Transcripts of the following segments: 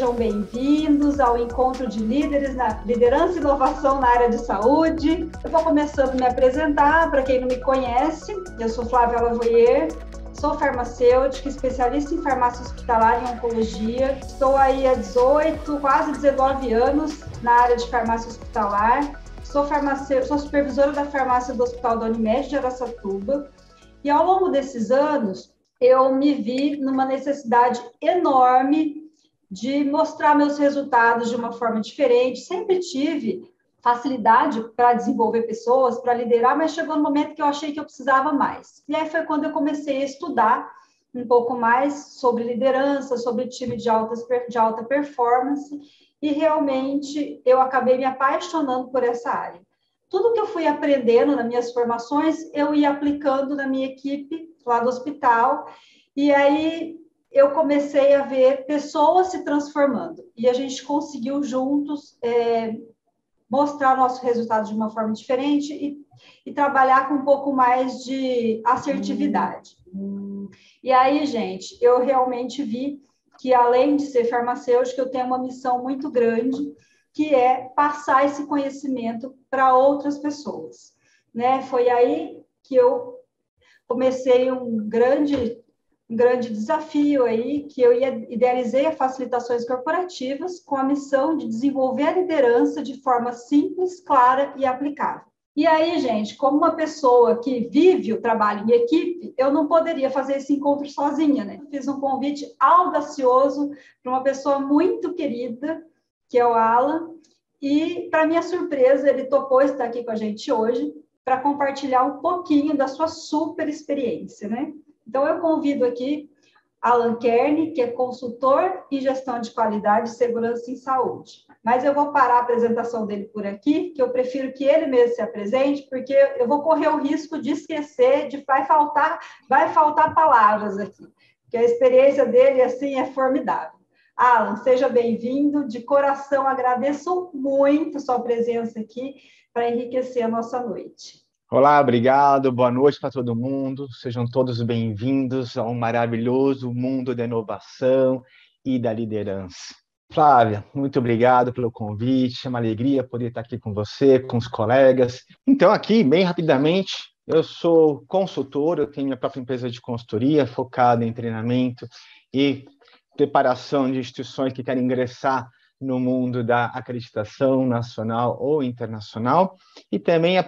sejam bem-vindos ao encontro de líderes na liderança e inovação na área de saúde. Eu vou começando a me apresentar, para quem não me conhece, eu sou Flávia Lavoyer, sou farmacêutica, especialista em farmácia hospitalar e oncologia. Estou aí há 18, quase 19 anos na área de farmácia hospitalar. Sou supervisora da farmácia do Hospital da Unimed de Araçatuba. E ao longo desses anos, eu me vi numa necessidade enorme de mostrar meus resultados de uma forma diferente. Sempre tive facilidade para desenvolver pessoas, para liderar, mas chegou no momento que eu achei que eu precisava mais. E aí foi quando eu comecei a estudar um pouco mais sobre liderança, sobre time de alta performance, e realmente eu acabei me apaixonando por essa área. Tudo que eu fui aprendendo nas minhas formações, eu ia aplicando na minha equipe lá do hospital, e aí eu comecei a ver pessoas se transformando, e a gente conseguiu juntos mostrar nosso resultado de uma forma diferente e trabalhar com um pouco mais de assertividade. E aí, gente, eu realmente vi que, além de ser farmacêutica, eu tenho uma missão muito grande, que é passar esse conhecimento para outras pessoas, né? Foi aí que eu comecei um grande desafio aí, que eu idealizei a facilitações corporativas com a missão de desenvolver a liderança de forma simples, clara e aplicável. E aí, gente, como uma pessoa que vive o trabalho em equipe, eu não poderia fazer esse encontro sozinha, né? Fiz um convite audacioso para uma pessoa muito querida, que é o Alan, e, para minha surpresa, ele topou estar aqui com a gente hoje para compartilhar um pouquinho da sua super experiência, né? Então, eu convido aqui Alan Kearney, que é consultor em gestão de qualidade e segurança em saúde. Mas eu vou parar a apresentação dele por aqui, que eu prefiro que ele mesmo se apresente, porque eu vou correr o risco de esquecer, vai faltar palavras aqui, porque a experiência dele, assim, é formidável. Alan, seja bem-vindo, de coração agradeço muito a sua presença aqui para enriquecer a nossa noite. Olá, obrigado, boa noite para todo mundo, sejam todos bem-vindos ao maravilhoso mundo da inovação e da liderança. Flávia, muito obrigado pelo convite, é uma alegria poder estar aqui com você, com os colegas. Então, aqui, bem rapidamente, eu sou consultor, eu tenho minha própria empresa de consultoria focada em treinamento e preparação de instituições que querem ingressar no mundo da acreditação nacional ou internacional, e também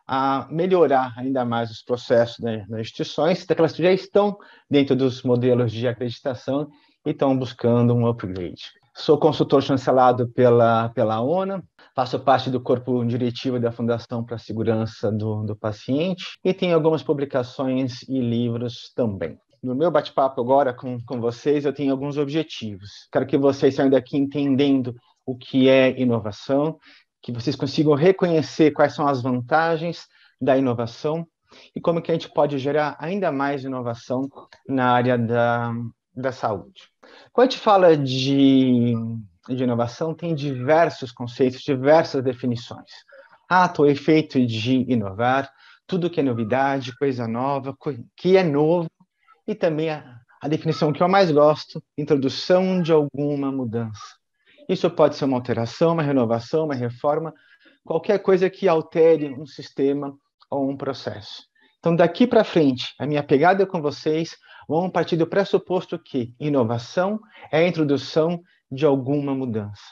a melhorar ainda mais os processos das instituições, daquelas que já estão dentro dos modelos de acreditação e estão buscando um upgrade. Sou consultor chancelado pela ONA, faço parte do corpo diretivo da Fundação para a Segurança do Paciente e tenho algumas publicações e livros também. No meu bate-papo agora com vocês, eu tenho alguns objetivos. Quero que vocês saiam daqui entendendo o que é inovação, que vocês consigam reconhecer quais são as vantagens da inovação e como que a gente pode gerar ainda mais inovação na área da saúde. Quando a gente fala de inovação, tem diversos conceitos, diversas definições. Ato ou efeito de inovar, tudo que é novidade, coisa nova, que é novo, e também a definição que eu mais gosto, introdução de alguma mudança. Isso pode ser uma alteração, uma renovação, uma reforma, qualquer coisa que altere um sistema ou um processo. Então, daqui para frente, a minha pegada com vocês vão partir do pressuposto que inovação é a introdução de alguma mudança.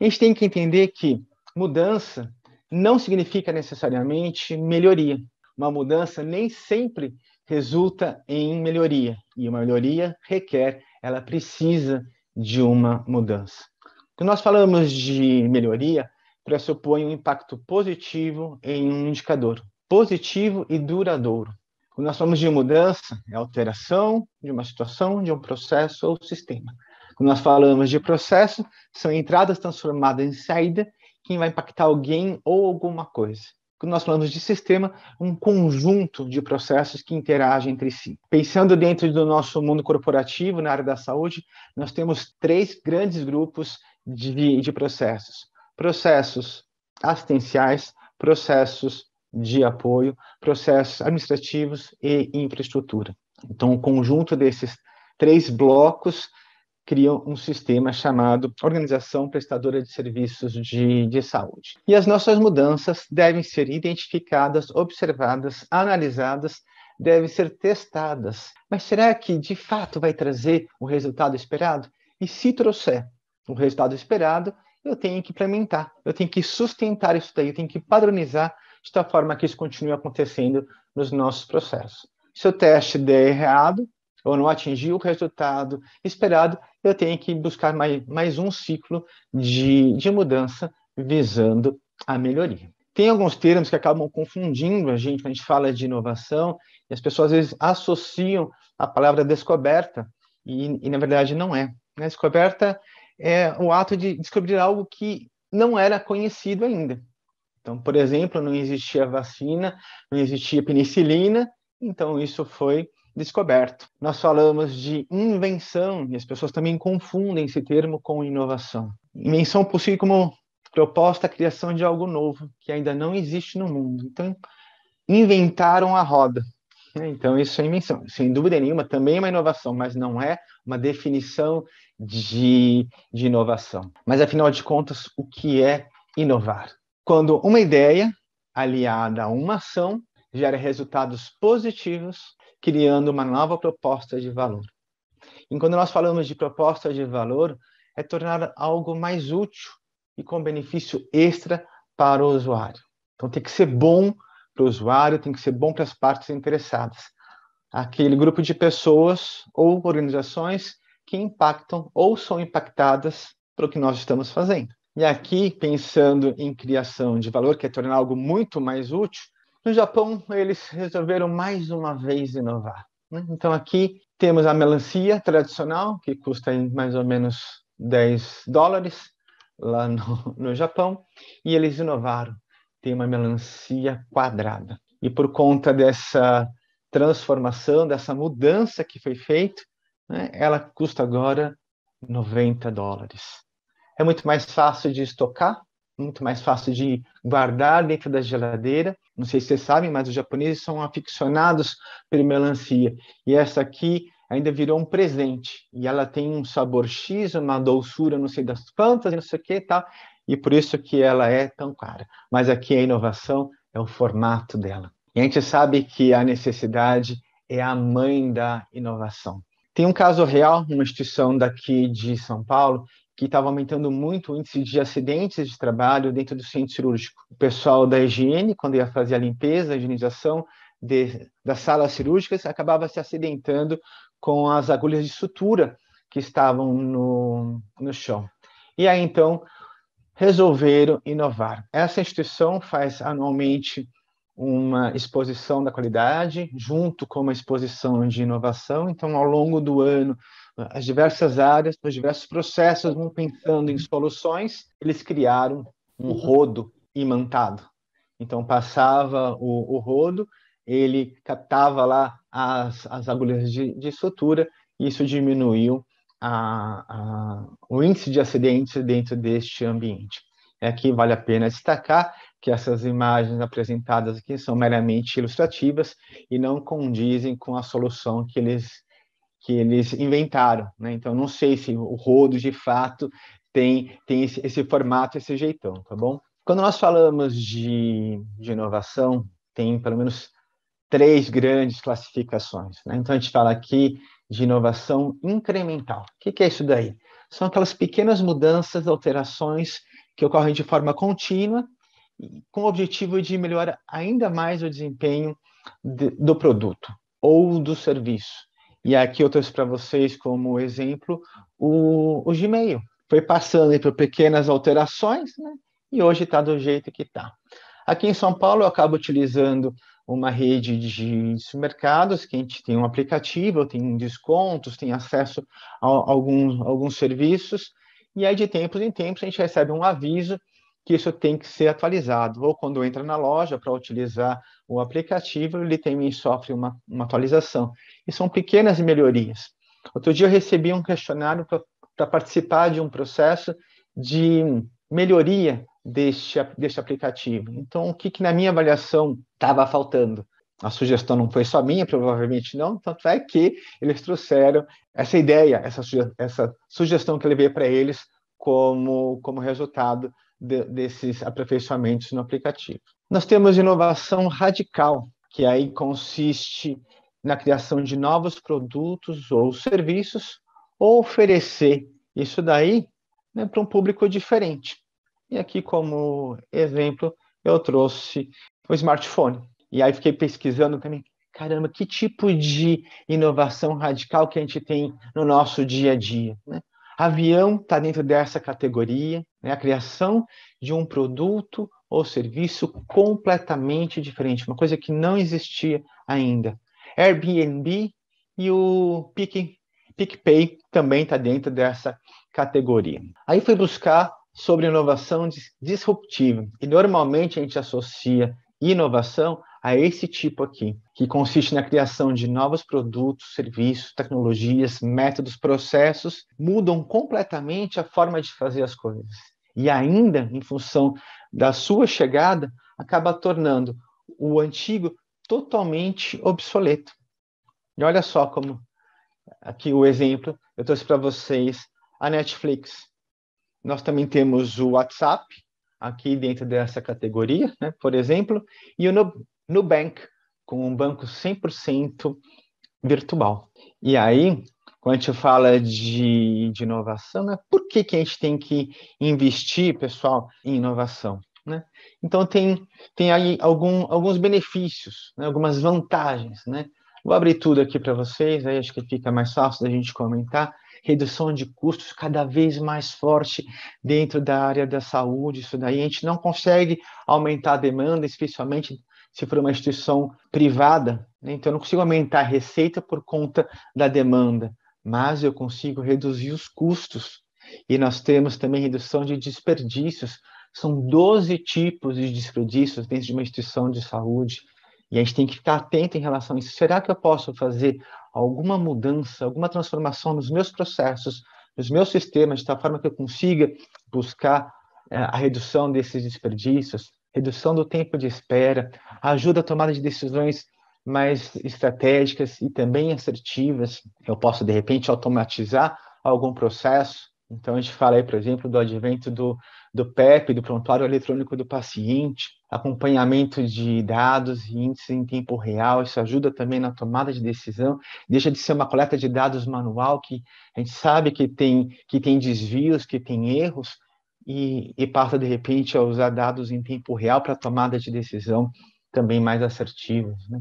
A gente tem que entender que mudança não significa necessariamente melhoria. Uma mudança nem sempre resulta em melhoria, e uma melhoria ela precisa de uma mudança. Quando nós falamos de melhoria, pressupõe um impacto positivo em um indicador, positivo e duradouro. Quando nós falamos de mudança, é alteração de uma situação, de um processo ou sistema. Quando nós falamos de processo, são entradas transformadas em saída que vai impactar alguém ou alguma coisa. Quando nós falamos de sistema, um conjunto de processos que interagem entre si. Pensando dentro do nosso mundo corporativo, na área da saúde, nós temos 3 grandes grupos de processos. Processos assistenciais, processos de apoio, processos administrativos e infraestrutura. Então, o conjunto desses 3 blocos criam um sistema chamado Organização Prestadora de Serviços de Saúde. E as nossas mudanças devem ser identificadas, observadas, analisadas, devem ser testadas. Mas será que, de fato, vai trazer o resultado esperado? E se trouxer o resultado esperado, eu tenho que implementar, eu tenho que sustentar isso daí, eu tenho que padronizar de tal forma que isso continue acontecendo nos nossos processos. Se o teste der errado, ou não atingir o resultado esperado, eu tenho que buscar mais um ciclo de mudança visando a melhoria. Tem alguns termos que acabam confundindo a gente quando a gente fala de inovação, e as pessoas às vezes associam a palavra descoberta, e na verdade não é. A descoberta é o ato de descobrir algo que não era conhecido ainda. Então, por exemplo, não existia vacina, não existia penicilina, então isso foi descoberto. Nós falamos de invenção, e as pessoas também confundem esse termo com inovação. Invenção possui como proposta a criação de algo novo, que ainda não existe no mundo. Então, inventaram a roda. Então, isso é invenção. Sem dúvida nenhuma, também é uma inovação, mas não é uma definição de inovação. Mas, afinal de contas, o que é inovar? Quando uma ideia aliada a uma ação gera resultados positivos, criando uma nova proposta de valor. E quando nós falamos de proposta de valor, é tornar algo mais útil e com benefício extra para o usuário. Então tem que ser bom para o usuário, tem que ser bom para as partes interessadas. Aquele grupo de pessoas ou organizações que impactam ou são impactadas pelo que nós estamos fazendo. E aqui, pensando em criação de valor, que é tornar algo muito mais útil, no Japão, eles resolveram mais uma vez inovar. Então, aqui temos a melancia tradicional, que custa mais ou menos $10 lá no Japão, e eles inovaram. Tem uma melancia quadrada. E por conta dessa transformação, dessa mudança que foi feita, ela custa agora $90. É muito mais fácil de estocar, muito mais fácil de guardar dentro da geladeira. Não sei se vocês sabem, mas os japoneses são aficionados por melancia. E essa aqui ainda virou um presente. E ela tem um sabor X, uma doçura, não sei das quantas, não sei o que e tal. E por isso que ela é tão cara. Mas aqui a inovação é o formato dela. E a gente sabe que a necessidade é a mãe da inovação. Tem um caso real, uma instituição daqui de São Paulo, que estava aumentando muito o índice de acidentes de trabalho dentro do centro cirúrgico. O pessoal da higiene, quando ia fazer a limpeza, a higienização das salas cirúrgicas, acabava se acidentando com as agulhas de sutura que estavam no chão. E aí, então, resolveram inovar. Essa instituição faz anualmente uma exposição da qualidade, junto com uma exposição de inovação. Então, ao longo do ano, as diversas áreas, os diversos processos vão pensando em soluções. Eles criaram um rodo imantado. Então, passava o rodo, ele captava lá as agulhas de sutura, e isso diminuiu o índice de acidentes dentro deste ambiente. Aqui vale a pena destacar que essas imagens apresentadas aqui são meramente ilustrativas e não condizem com a solução que eles inventaram, né? Então, não sei se o rodo, de fato, tem esse formato, esse jeitão, tá bom? Quando nós falamos de inovação, tem pelo menos 3 grandes classificações, né? Então, a gente fala aqui de inovação incremental. O que é isso daí? São aquelas pequenas mudanças, alterações que ocorrem de forma contínua, com o objetivo de melhorar ainda mais o desempenho do produto ou do serviço. E aqui eu trouxe para vocês como exemplo o Gmail. Foi passando por pequenas alterações, né? E hoje está do jeito que está. Aqui em São Paulo eu acabo utilizando uma rede de supermercados, que a gente tem um aplicativo, tem descontos, tem acesso a alguns serviços, e aí de tempos em tempos a gente recebe um aviso que isso tem que ser atualizado, ou quando entra na loja para utilizar o aplicativo, ele também sofre uma atualização. E são pequenas melhorias. Outro dia eu recebi um questionário para participar de um processo de melhoria deste aplicativo. Então, o que na minha avaliação estava faltando? A sugestão não foi só minha, provavelmente não, tanto é que eles trouxeram essa ideia, essa sugestão que eu levei para eles como resultado desses aperfeiçoamentos no aplicativo. Nós temos inovação radical, que aí consiste na criação de novos produtos ou serviços, ou oferecer isso daí, né, para um público diferente. E aqui, como exemplo, eu trouxe o smartphone. E aí fiquei pesquisando também, caramba, que tipo de inovação radical que a gente tem no nosso dia a dia, né? Avião está dentro dessa categoria, né? A criação de um produto ou serviço completamente diferente, uma coisa que não existia ainda. Airbnb e o PicPay também está dentro dessa categoria. Aí fui buscar sobre inovação disruptiva, e normalmente a gente associa inovação a esse tipo aqui, que consiste na criação de novos produtos, serviços, tecnologias, métodos, processos, mudam completamente a forma de fazer as coisas. E ainda, em função da sua chegada, acaba tornando o antigo totalmente obsoleto. E olha só como, aqui o exemplo, eu trouxe para vocês a Netflix. Nós também temos o WhatsApp, aqui dentro dessa categoria, né, por exemplo, e o Nubank, com um banco 100% virtual. E aí, quando a gente fala de inovação, né, por que a gente tem que investir, pessoal, em inovação? Né? Então, tem aí alguns benefícios, né, algumas vantagens. Né? Vou abrir tudo aqui para vocês, aí acho que fica mais fácil da gente comentar. Redução de custos cada vez mais forte dentro da área da saúde, isso daí a gente não consegue aumentar a demanda, especialmente se for uma instituição privada, né? Então eu não consigo aumentar a receita por conta da demanda, mas eu consigo reduzir os custos. E nós temos também redução de desperdícios, são 12 tipos de desperdícios dentro de uma instituição de saúde, e a gente tem que ficar atento em relação a isso. Será que eu posso fazer alguma mudança, alguma transformação nos meus processos, nos meus sistemas, de tal forma que eu consiga buscar a redução desses desperdícios, redução do tempo de espera, ajuda a tomada de decisões mais estratégicas e também assertivas. Eu posso, de repente, automatizar algum processo. Então, a gente fala aí, por exemplo, do advento do PEP, do Prontuário Eletrônico do Paciente, acompanhamento de dados e índices em tempo real, isso ajuda também na tomada de decisão, deixa de ser uma coleta de dados manual, que a gente sabe que tem desvios, que tem erros, e passa, de repente, a usar dados em tempo real para tomada de decisão também mais assertivas, né?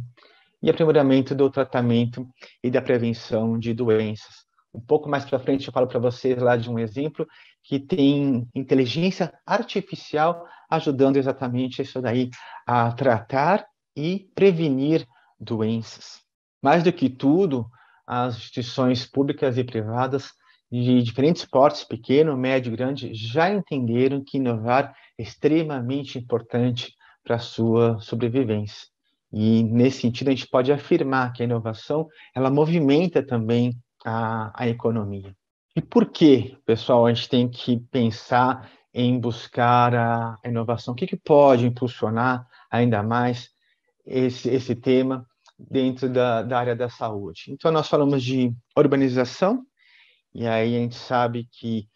E aprimoramento do tratamento e da prevenção de doenças. Um pouco mais para frente eu falo para vocês lá de um exemplo que tem inteligência artificial ajudando exatamente isso daí a tratar e prevenir doenças. Mais do que tudo, as instituições públicas e privadas de diferentes portes, pequeno, médio, grande, já entenderam que inovar é extremamente importante para a sua sobrevivência. E, nesse sentido, a gente pode afirmar que a inovação, ela movimenta também a economia. E por que, pessoal, a gente tem que pensar em buscar a inovação? O que pode impulsionar ainda mais esse tema dentro da área da saúde? Então, nós falamos de urbanização, e aí a gente sabe que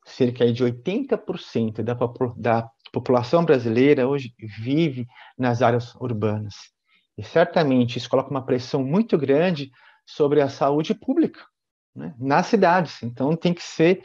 cerca de 80% da população brasileira hoje vive nas áreas urbanas. E certamente isso coloca uma pressão muito grande sobre a saúde pública, né, nas cidades. Então tem que ser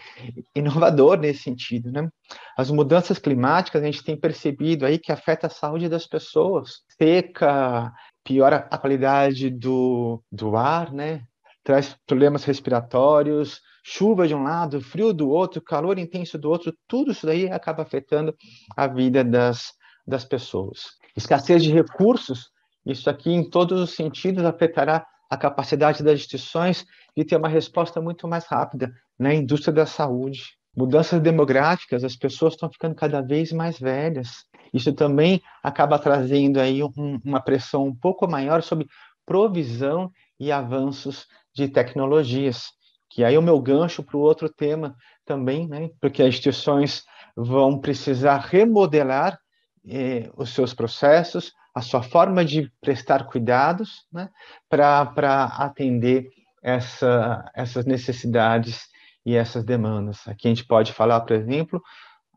inovador nesse sentido, né? As mudanças climáticas a gente tem percebido aí que afeta a saúde das pessoas. Seca, piora a qualidade do ar, né? Traz problemas respiratórios, chuva de um lado, frio do outro, calor intenso do outro, tudo isso daí acaba afetando a vida das pessoas. Escassez de recursos, isso aqui em todos os sentidos afetará a capacidade das instituições de ter uma resposta muito mais rápida na indústria da saúde. Mudanças demográficas, as pessoas estão ficando cada vez mais velhas. Isso também acaba trazendo aí uma pressão um pouco maior sobre provisão e avanços de tecnologias, que aí é o meu gancho para o outro tema também, né? Porque as instituições vão precisar remodelar os seus processos, a sua forma de prestar cuidados, né, para atender essas necessidades e essas demandas. Aqui a gente pode falar, por exemplo,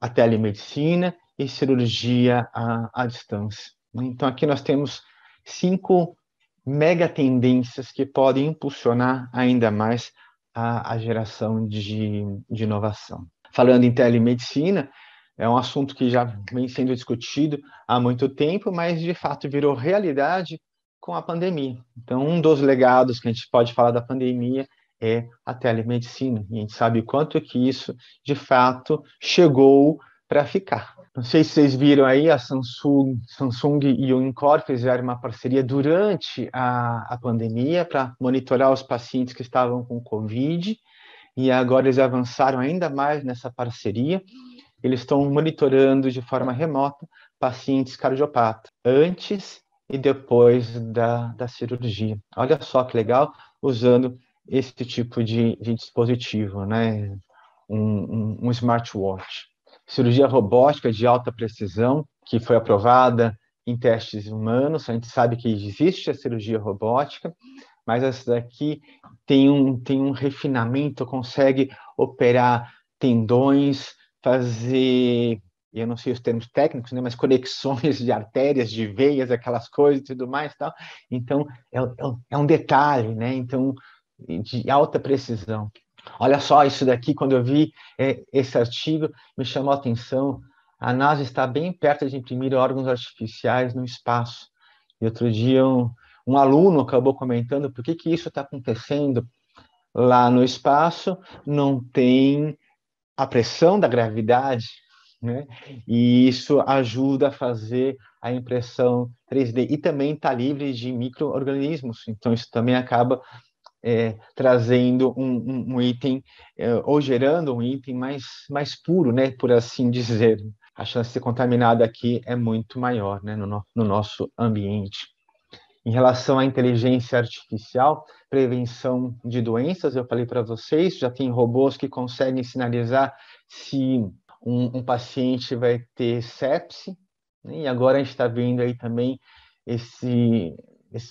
a telemedicina e cirurgia à distância. Então, aqui nós temos 5 mega tendências que podem impulsionar ainda mais a geração de inovação. Falando em telemedicina, é um assunto que já vem sendo discutido há muito tempo, mas de fato virou realidade com a pandemia. Então, um dos legados que a gente pode falar da pandemia é a telemedicina. E a gente sabe o quanto que isso, de fato, chegou para ficar. Não sei se vocês viram aí, a Samsung e o Incor fizeram uma parceria durante a pandemia para monitorar os pacientes que estavam com Covid, e agora eles avançaram ainda mais nessa parceria. Eles estão monitorando de forma remota pacientes cardiopatas, antes e depois da cirurgia. Olha só que legal, usando esse tipo de dispositivo, né? Um smartwatch. Cirurgia robótica de alta precisão, que foi aprovada em testes humanos. A gente sabe que existe a cirurgia robótica, mas essa daqui tem um refinamento, consegue operar tendões, fazer, eu não sei os termos técnicos, né, mas conexões de artérias, de veias, aquelas coisas e tudo mais, tal. Então, é um detalhe, né? Então, de alta precisão. Olha só, isso daqui, quando eu vi esse artigo, me chamou a atenção. A NASA está bem perto de imprimir órgãos artificiais no espaço. E outro dia, um aluno acabou comentando por que isso está acontecendo. Lá no espaço não tem a pressão da gravidade, né? E isso ajuda a fazer a impressão 3D. E também está livre de micro-organismos. Então, isso também acaba trazendo um item, ou gerando um item mais puro, né, por assim dizer. A chance de ser contaminado aqui é muito maior, né, no nosso ambiente. Em relação à inteligência artificial, prevenção de doenças, eu falei para vocês, já tem robôs que conseguem sinalizar se um paciente vai ter sepse, né, e agora a gente está vendo aí também esse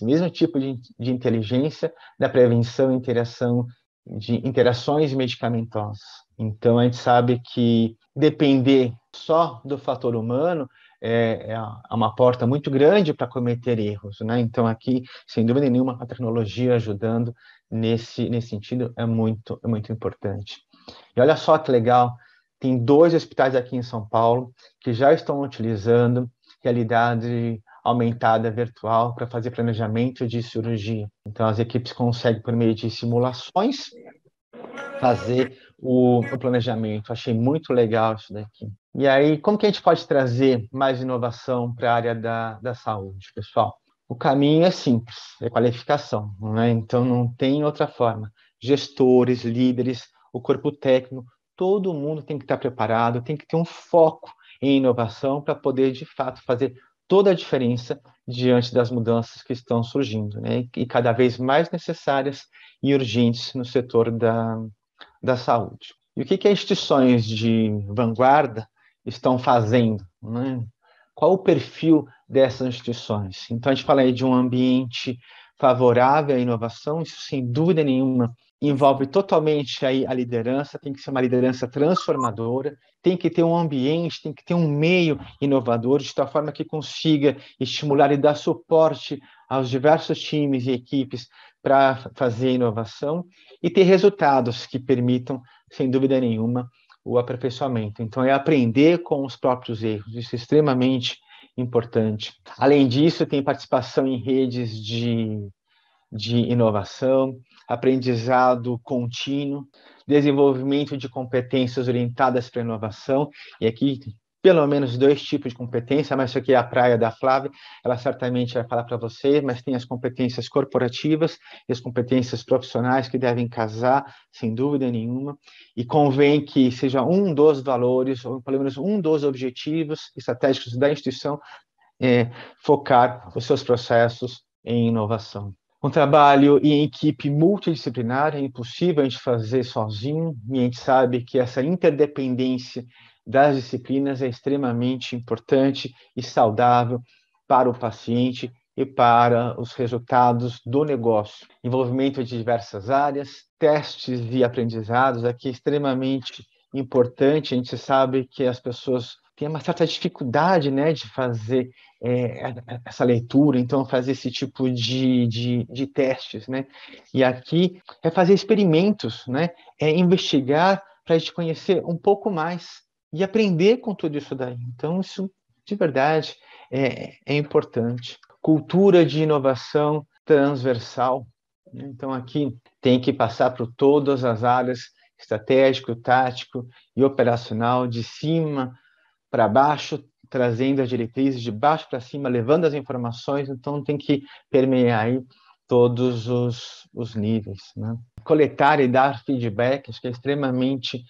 mesmo tipo de inteligência da prevenção e interação de interações medicamentosas. Então, a gente sabe que depender só do fator humano é uma porta muito grande para cometer erros, né? Então, aqui, sem dúvida nenhuma, a tecnologia ajudando nesse sentido é muito importante. E olha só que legal, tem 2 hospitais aqui em São Paulo que já estão utilizando realidade aumentada virtual para fazer planejamento de cirurgia. Então, as equipes conseguem, por meio de simulações, fazer o planejamento. Achei muito legal isso daqui. E aí, como que a gente pode trazer mais inovação para a área da saúde, pessoal? O caminho é simples, é qualificação, né? Então, não tem outra forma. Gestores, líderes, o corpo técnico, todo mundo tem que estar preparado, tem que ter um foco em inovação para poder, de fato, fazer toda a diferença diante das mudanças que estão surgindo, né? E cada vez mais necessárias e urgentes no setor da saúde. E o que as instituições de vanguarda estão fazendo, né? Qual o perfil dessas instituições? Então, a gente fala aí de um ambiente favorável à inovação, isso sem dúvida nenhuma envolve totalmente aí a liderança, tem que ser uma liderança transformadora, tem que ter um ambiente, tem que ter um meio inovador, de tal forma que consiga estimular e dar suporte aos diversos times e equipes para fazer inovação e ter resultados que permitam, sem dúvida nenhuma, o aperfeiçoamento. Então, é aprender com os próprios erros, isso é extremamente importante. Além disso, tem participação em redes de inovação, aprendizado contínuo, desenvolvimento de competências orientadas para a inovação, e aqui pelo menos 2 tipos de competência, mas isso aqui é a praia da Flávia, ela certamente vai falar para você, mas tem as competências corporativas e as competências profissionais que devem casar, sem dúvida nenhuma, e convém que seja um dos valores, ou pelo menos um dos objetivos estratégicos da instituição, focar os seus processos em inovação. Um trabalho em equipe multidisciplinar é impossível a gente fazer sozinho, e a gente sabe que essa interdependência das disciplinas é extremamente importante e saudável para o paciente e para os resultados do negócio. Envolvimento de diversas áreas, testes e aprendizados, aqui é extremamente importante. A gente sabe que as pessoas têm uma certa dificuldade, né, de fazer essa leitura, então fazer esse tipo de testes, né? E aqui é fazer experimentos, né? É investigar para a gente conhecer um pouco mais e aprender com tudo isso daí. Então, isso, de verdade, é importante. Cultura de inovação transversal. Então, aqui tem que passar por todas as áreas, estratégico, tático e operacional, de cima para baixo, trazendo as diretrizes de baixo para cima, levando as informações. Então, tem que permear aí todos os níveis, né? Coletar e dar feedback, acho que é extremamente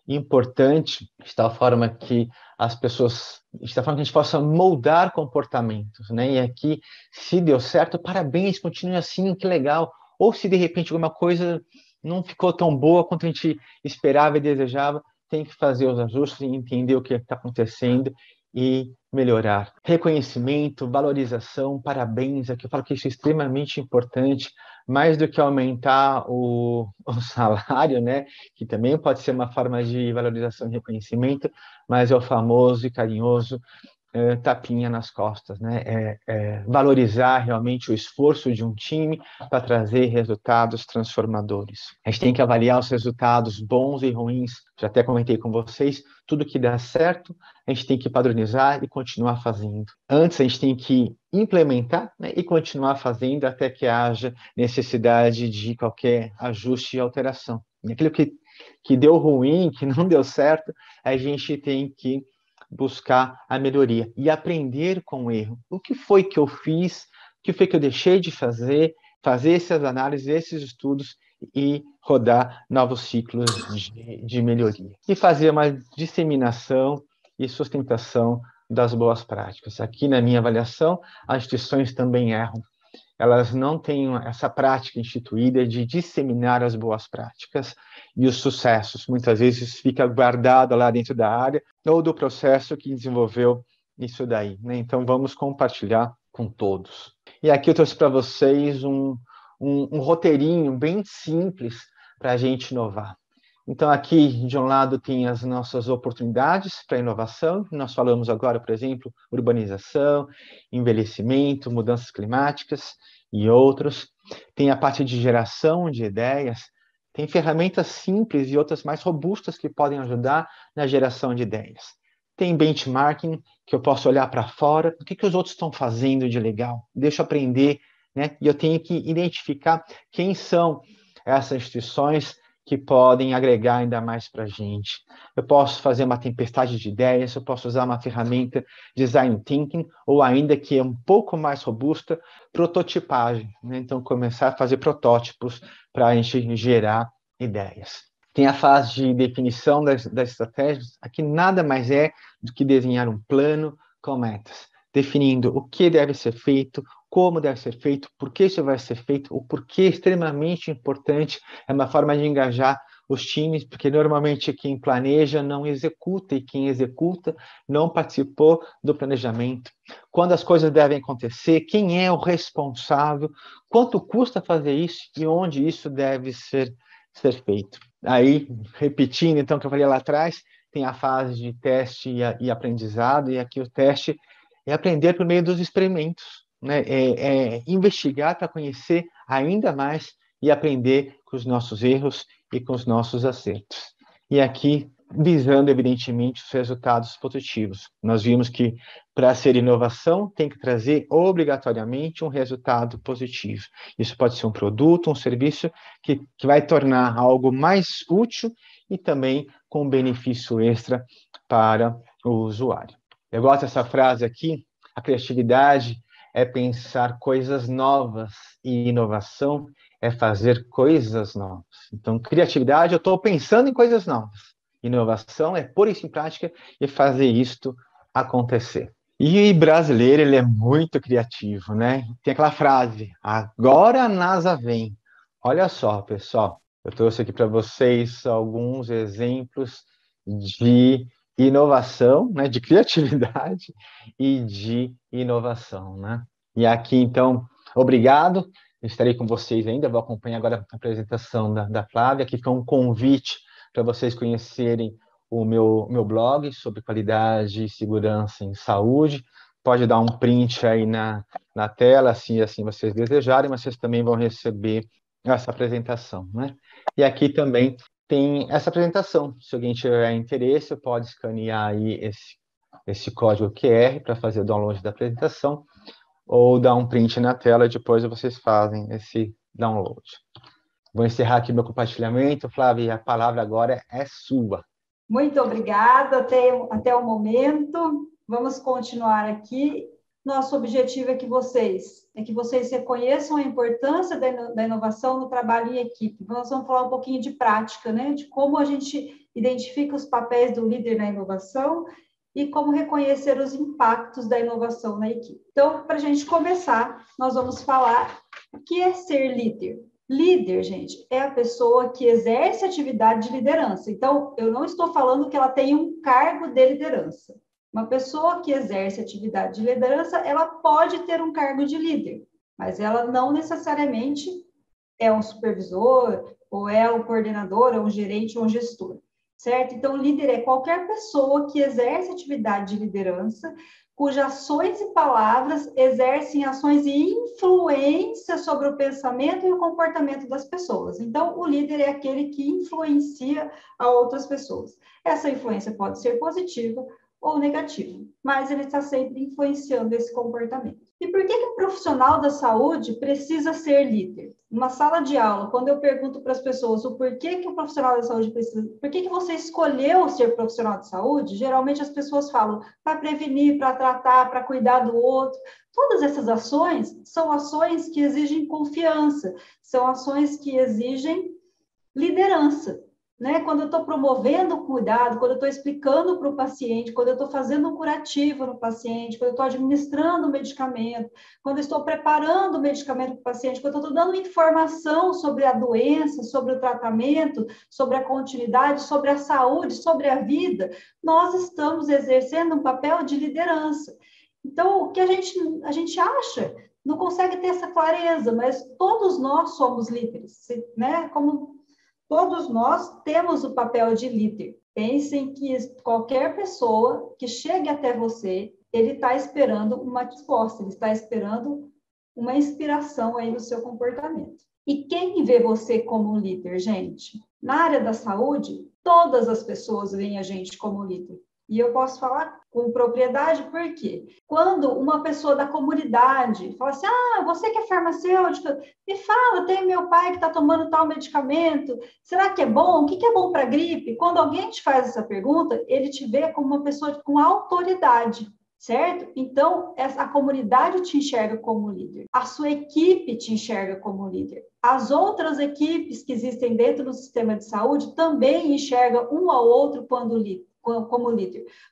importante, de tal forma que as pessoas, de tal forma que a gente possa moldar comportamentos, né? E aqui, se deu certo, parabéns, continue assim, que legal. Ou se de repente alguma coisa não ficou tão boa quanto a gente esperava e desejava, tem que fazer os ajustes e entender o que está acontecendo e melhorar. Reconhecimento, valorização, parabéns, aqui eu falo que isso é extremamente importante, mais do que aumentar o salário, né? Que também pode ser uma forma de valorização e reconhecimento, mas é o famoso e carinhoso tapinha nas costas, né? Valorizar realmente o esforço de um time para trazer resultados transformadores. A gente tem que avaliar os resultados bons e ruins. Já até comentei com vocês, tudo que dá certo, a gente tem que padronizar e continuar fazendo. Antes, a gente tem que implementar, né, e continuar fazendo até que haja necessidade de qualquer ajuste e alteração. E aquilo que deu ruim, que não deu certo, a gente tem que buscar a melhoria e aprender com o erro. O que foi que eu fiz? O que foi que eu deixei de fazer? Fazer essas análises, esses estudos e rodar novos ciclos de melhoria. E fazer uma disseminação e sustentação das boas práticas. Aqui na minha avaliação, as instituições também erram. Elas não têm essa prática instituída de disseminar as boas práticas e os sucessos. Muitas vezes fica guardado lá dentro da área ou do processo que desenvolveu isso daí, né? Então, vamos compartilhar com todos. E aqui eu trouxe para vocês um roteirinho bem simples para a gente inovar. Então, aqui, de um lado, tem as nossas oportunidades para inovação. Nós falamos agora, por exemplo, urbanização, envelhecimento, mudanças climáticas e outros. Tem a parte de geração de ideias. Tem ferramentas simples e outras mais robustas que podem ajudar na geração de ideias. Tem benchmarking, que eu posso olhar para fora. O que os outros estão fazendo de legal? Deixa eu aprender, né? E eu tenho que identificar quem são essas instituições que podem agregar ainda mais para a gente. Eu posso fazer uma tempestade de ideias, eu posso usar uma ferramenta Design Thinking, ou ainda que é um pouco mais robusta, prototipagem, né? Então, começar a fazer protótipos para a gente gerar ideias. Tem a fase de definição das estratégias, aqui nada mais é do que desenhar um plano com metas, definindo o que deve ser feito, como deve ser feito, por que isso vai ser feito, o porquê é extremamente importante, é uma forma de engajar os times, porque normalmente quem planeja não executa, e quem executa não participou do planejamento. Quando as coisas devem acontecer, quem é o responsável, quanto custa fazer isso e onde isso deve ser feito. Aí, repetindo então o que eu falei lá atrás, tem a fase de teste e aprendizado, e aqui o teste é aprender por meio dos experimentos, né? Investigar para conhecer ainda mais e aprender com os nossos erros e com os nossos acertos. E aqui, visando, evidentemente, os resultados positivos. Nós vimos que, para ser inovação, tem que trazer obrigatoriamente um resultado positivo. Isso pode ser um produto, um serviço que vai tornar algo mais útil e também com benefício extra para o usuário. Eu gosto dessa frase aqui, a criatividade é pensar coisas novas e inovação é fazer coisas novas. Então, criatividade, eu estou pensando em coisas novas. Inovação é pôr isso em prática e fazer isto acontecer. E o brasileiro, ele é muito criativo, né? Tem aquela frase, agora a NASA vem. Olha só, pessoal, eu trouxe aqui para vocês alguns exemplos de inovação, né, de criatividade e de inovação, né? E aqui, então, obrigado. Eu estarei com vocês ainda, vou acompanhar agora a apresentação da Flávia, que foi um convite para vocês conhecerem o meu blog sobre qualidade e segurança em saúde. Pode dar um print aí na tela, assim vocês desejarem, mas vocês também vão receber essa apresentação, né? E aqui também tem essa apresentação. Se alguém tiver interesse, pode escanear aí esse código QR para fazer o download da apresentação ou dar um print na tela e depois vocês fazem esse download. Vou encerrar aqui meu compartilhamento. Flávia, a palavra agora é sua. Muito obrigada, até o momento. Vamos continuar aqui. Nosso objetivo é que vocês reconheçam a importância da inovação no trabalho em equipe. Nós vamos falar um pouquinho de prática, né? De como a gente identifica os papéis do líder na inovação e como reconhecer os impactos da inovação na equipe. Então, para a gente começar, nós vamos falar o que é ser líder. Líder, gente, é a pessoa que exerce atividade de liderança. Então, eu não estou falando que ela tem um cargo de liderança. Uma pessoa que exerce atividade de liderança, ela pode ter um cargo de líder, mas ela não necessariamente é um supervisor, ou é um coordenador, ou um gerente, ou um gestor, certo? Então, líder é qualquer pessoa que exerce atividade de liderança, cujas ações e palavras exercem ações e influência sobre o pensamento e o comportamento das pessoas. Então, o líder é aquele que influencia a outras pessoas. Essa influência pode ser positiva ou negativa, mas ele está sempre influenciando esse comportamento. E por que o profissional da saúde precisa ser líder? Numa sala de aula, quando eu pergunto para as pessoas o porquê que o profissional da saúde precisa, por que você escolheu ser profissional de saúde, geralmente as pessoas falam para prevenir, para tratar, para cuidar do outro. Todas essas ações são ações que exigem confiança, são ações que exigem liderança. Né? Quando eu estou promovendo o cuidado, quando eu estou explicando para o paciente, quando eu estou fazendo um curativo no paciente, quando eu estou administrando o medicamento, quando eu estou preparando o medicamento para o paciente, quando eu estou dando informação sobre a doença, sobre o tratamento, sobre a continuidade, sobre a saúde, sobre a vida, nós estamos exercendo um papel de liderança. Então, o que a gente acha, não consegue ter essa clareza, mas todos nós somos líderes, né? Como todos nós temos o papel de líder. Pensem que qualquer pessoa que chegue até você, ele está esperando uma resposta, ele está esperando uma inspiração aí no seu comportamento. E quem vê você como um líder, gente? Na área da saúde, todas as pessoas veem a gente como líder. E eu posso falar com propriedade, porque quando uma pessoa da comunidade fala assim, você que é farmacêutica, me fala, tem meu pai que está tomando tal medicamento, será que é bom? O que é bom para a gripe? Quando alguém te faz essa pergunta, ele te vê como uma pessoa com autoridade, certo? Então, a comunidade te enxerga como líder, a sua equipe te enxerga como líder, as outras equipes que existem dentro do sistema de saúde também enxergam um ao outro como líder.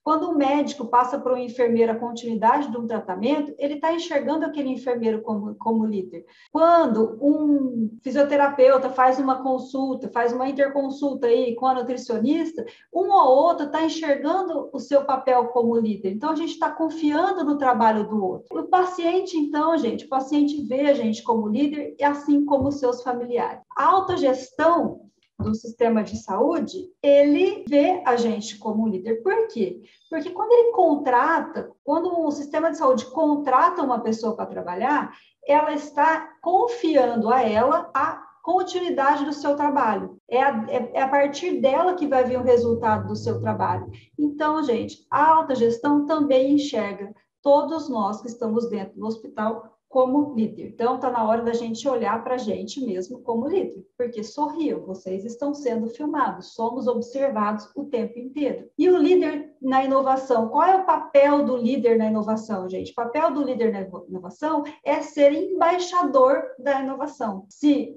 Quando um médico passa para um enfermeiro a continuidade de um tratamento, ele está enxergando aquele enfermeiro como líder. Quando um fisioterapeuta faz uma consulta, faz uma interconsulta aí com a nutricionista, um ou outro está enxergando o seu papel como líder. Então, a gente está confiando no trabalho do outro. O paciente, então, gente, o paciente vê a gente como líder, e assim como os seus familiares. A autogestão do sistema de saúde, ele vê a gente como líder. Por quê? Porque quando o sistema de saúde contrata uma pessoa para trabalhar, ela está confiando a ela a continuidade do seu trabalho. É a partir dela que vai vir o resultado do seu trabalho. Então, gente, a autogestão também enxerga todos nós que estamos dentro do hospital como líder. Então, está na hora da gente olhar para a gente mesmo como líder, porque sorriam, vocês estão sendo filmados, somos observados o tempo inteiro. E o líder na inovação, qual é o papel do líder na inovação, gente? O papel do líder na inovação é ser embaixador da inovação.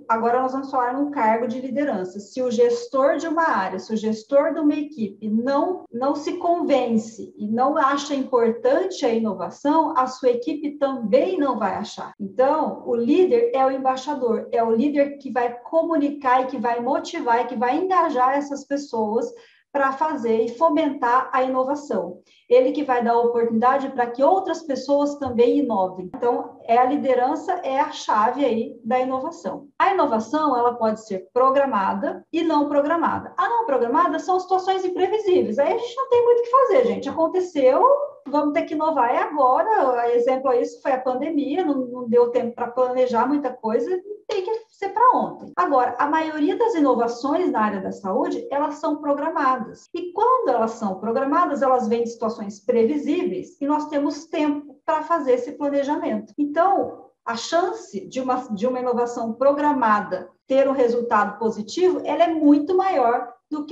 Agora nós vamos falar num cargo de liderança, se o gestor de uma área, se o gestor de uma equipe não se convence e não acha importante a inovação, a sua equipe também não vai achar. Então, o líder é o embaixador, é o líder que vai comunicar e que vai motivar e que vai engajar essas pessoas para fazer e fomentar a inovação. Ele que vai dar oportunidade para que outras pessoas também inovem. Então, a liderança é a chave aí da inovação. A inovação, ela pode ser programada e não programada. A não programada são situações imprevisíveis. Aí a gente não tem muito o que fazer, gente. Aconteceu, vamos ter que inovar. É agora. Exemplo a isso foi a pandemia, não deu tempo para planejar muita coisa, tem que ser para ontem. Agora, a maioria das inovações na área da saúde, elas são programadas. E quando elas são programadas, elas vêm de situações previsíveis e nós temos tempo para fazer esse planejamento. Então, a chance de uma inovação programada ter um resultado positivo, ela é muito maior do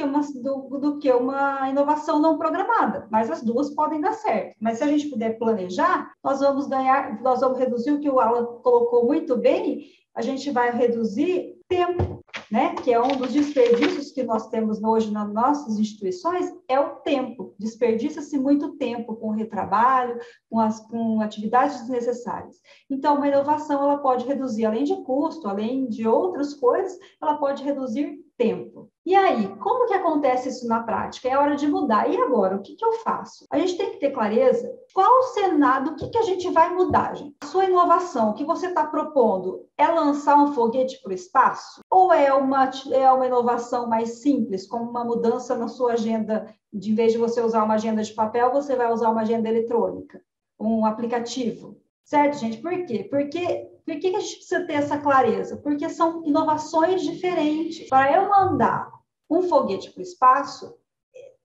que uma inovação não programada, mas as duas podem dar certo. Mas se a gente puder planejar, nós vamos reduzir o que o Alan colocou muito bem, a gente vai reduzir tempo, né? Que é um dos desperdícios que nós temos hoje nas nossas instituições, é o tempo. Desperdiça-se muito tempo com retrabalho, com atividades desnecessárias. Então, uma inovação, ela pode reduzir, além de custo, além de outras coisas, ela pode reduzir tempo. E aí, como que acontece isso na prática? É hora de mudar. E agora, o que eu faço? A gente tem que ter clareza qual o cenário, o que a gente vai mudar, gente? A sua inovação, o que você está propondo, é lançar um foguete para o espaço? Ou é uma inovação mais simples, como uma mudança na sua agenda, de vez de você usar uma agenda de papel, você vai usar uma agenda eletrônica, um aplicativo? Certo, gente? Por quê? Por que a gente precisa ter essa clareza? Porque são inovações diferentes. Para eu mandar um foguete para o espaço,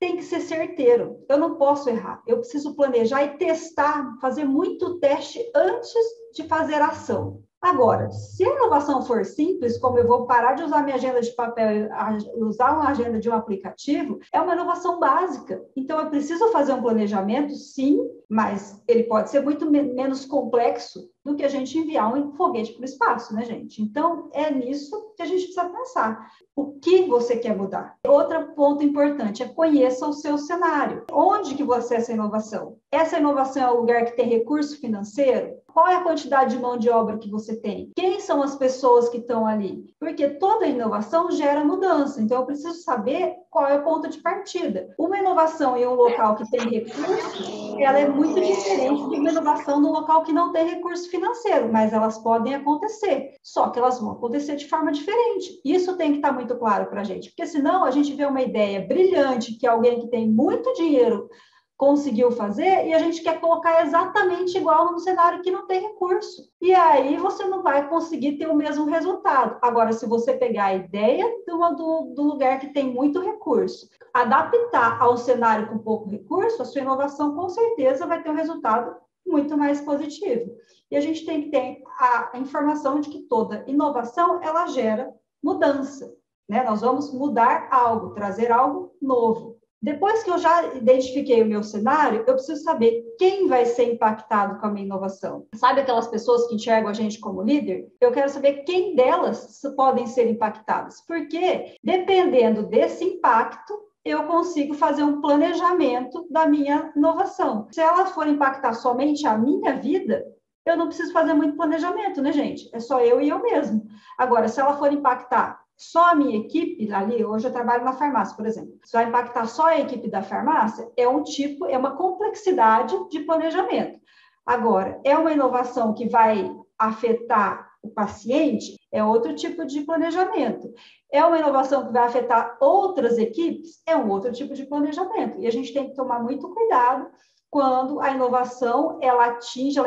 tem que ser certeiro. Eu não posso errar. Eu preciso planejar e testar, fazer muito teste antes de fazer a ação. Agora, se a inovação for simples, como eu vou parar de usar minha agenda de papel e usar uma agenda de um aplicativo, é uma inovação básica. Então, eu preciso fazer um planejamento, sim, mas ele pode ser muito menos complexo do que a gente enviar um foguete para o espaço, né, gente? Então, é nisso que a gente precisa pensar. O que você quer mudar? Outro ponto importante é conheça o seu cenário. Onde que você é essa inovação? Essa inovação é o lugar que tem recurso financeiro? Qual é a quantidade de mão de obra que você tem? Quem são as pessoas que estão ali? Porque toda inovação gera mudança. Então, eu preciso saber qual é o ponto de partida. Uma inovação em um local que tem recurso, ela é muito diferente de uma inovação num local que não tem recurso financeiro, mas elas podem acontecer. Só que elas vão acontecer de forma diferente. Isso tem que estar muito claro para a gente, porque senão a gente vê uma ideia brilhante que alguém que tem muito dinheiro conseguiu fazer e a gente quer colocar exatamente igual num cenário que não tem recurso. E aí você não vai conseguir ter o mesmo resultado. Agora, se você pegar a ideia do lugar que tem muito recurso, adaptar ao cenário com pouco recurso, a sua inovação com certeza vai ter um resultado muito mais positivo. E a gente tem que ter a informação de que toda inovação, ela gera mudança, né? Nós vamos mudar algo, trazer algo novo. Depois que eu já identifiquei o meu cenário, eu preciso saber quem vai ser impactado com a minha inovação. Sabe aquelas pessoas que enxergam a gente como líder? Eu quero saber quem delas podem ser impactadas. Porque, dependendo desse impacto, eu consigo fazer um planejamento da minha inovação. Se ela for impactar somente a minha vida, eu não preciso fazer muito planejamento, né, gente? É só eu e eu mesmo. Agora, se ela for impactar só a minha equipe, ali, hoje eu trabalho na farmácia, por exemplo, se vai impactar só a equipe da farmácia, é uma complexidade de planejamento. Agora, é uma inovação que vai afetar o paciente, é outro tipo de planejamento. É uma inovação que vai afetar outras equipes, é um outro tipo de planejamento. E a gente tem que tomar muito cuidado quando a inovação, ela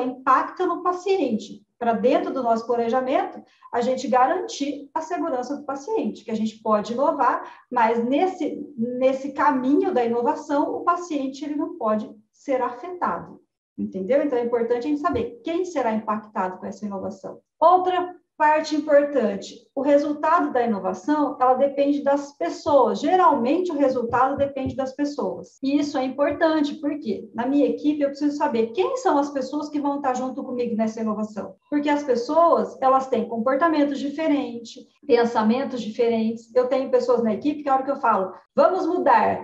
impacta no paciente. Para dentro do nosso planejamento, a gente garantir a segurança do paciente, que a gente pode inovar, mas nesse caminho da inovação, o paciente ele não pode ser afetado, entendeu? Então, é importante a gente saber quem será impactado com essa inovação. Outra parte importante, o resultado da inovação, ela depende das pessoas. Geralmente, o resultado depende das pessoas. E isso é importante, porque na minha equipe eu preciso saber quem são as pessoas que vão estar junto comigo nessa inovação. Porque as pessoas, elas têm comportamentos diferentes, pensamentos diferentes. Eu tenho pessoas na equipe que a hora que eu falo, vamos mudar,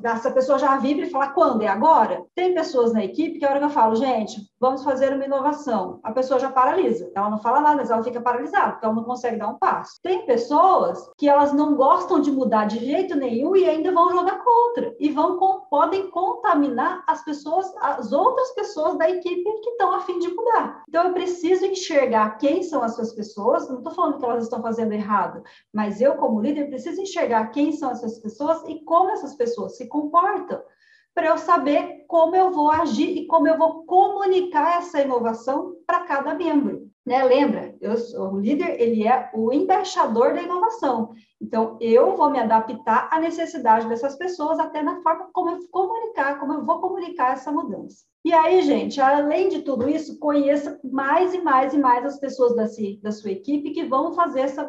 essa pessoa já vibra e fala, quando? É agora? Tem pessoas na equipe que a hora que eu falo, gente, vamos fazer uma inovação. A pessoa já paralisa, ela não fala nada, mas ela fica paralisada, porque ela não consegue dar um passo. Tem pessoas que elas não gostam de mudar de jeito nenhum e ainda vão jogar contra, e podem contaminar as outras pessoas da equipe que estão a fim de mudar. Então, eu preciso enxergar quem são essas pessoas, não estou falando que elas estão fazendo errado, mas eu, como líder, preciso enxergar quem são essas pessoas e como essas pessoas se comportam, para eu saber como eu vou agir e como eu vou comunicar essa inovação para cada membro. Né? Lembra, o líder, ele é o embaixador da inovação. Então, eu vou me adaptar à necessidade dessas pessoas, até na forma como eu vou comunicar essa mudança. E aí, gente, além de tudo isso, conheça mais e mais e mais as pessoas da sua equipe que vão